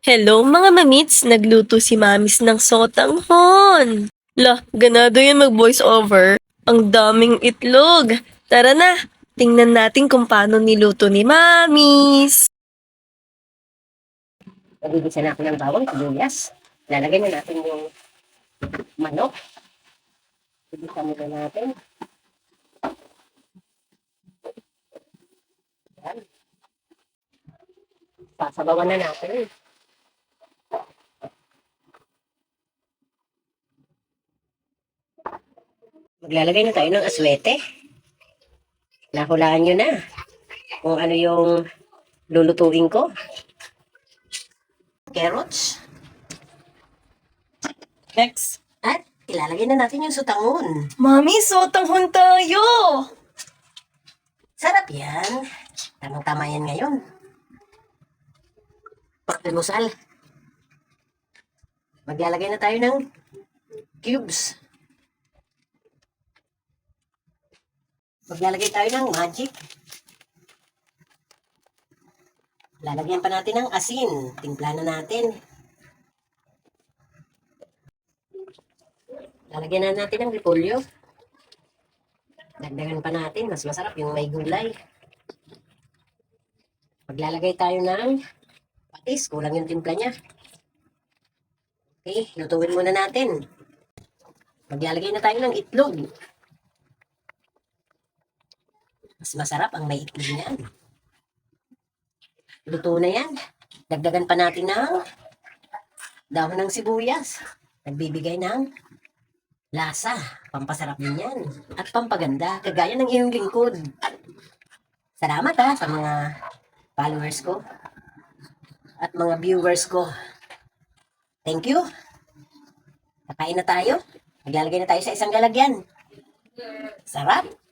Hello mga mamits, nagluto si Mamis ng sotanghon. Lah, ganado yan mag-voice over. Ang daming itlog. Tara na, tingnan natin kung paano niluto ni Mamis. Nagigisa na ako ng bawang, sibuyas. Lalagay na natin yung manok. Igisa muna natin. Yan. Sasabawan na natin. Maglalagay na tayo ng aswete. Nahulaan nyo na kung ano yung lulutuin ko. Carrots. Next. At ilalagay na natin yung sutangon. Mami, sotanghon tayo! Sarap yan. Tamang-tama yan ngayon. Pagpimusal. Maglalagay na tayo ng cubes. Maglalagay tayo ng magic. Lalagyan pa natin ng asin. Timpla na natin. Lalagyan na natin ng repolyo. Dagdagan pa natin. Mas masarap yung may gulay. Maglalagay tayo ng patis. Kulang yung timpla niya. Okay, lutuin muna natin. Maglalagay na tayo ng itlog. Mas masarap ang may itlog niyan. Luto na yan. Dagdagan pa natin ng dahon ng sibuyas. Nagbibigay ng lasa. Pampasarap din yan. At pampaganda. Kagaya ng iyong lingkod. Salamat sa mga followers ko. At mga viewers ko. Thank you. Kakain na tayo. Maglalagay na tayo sa isang lalagyan. Sarap.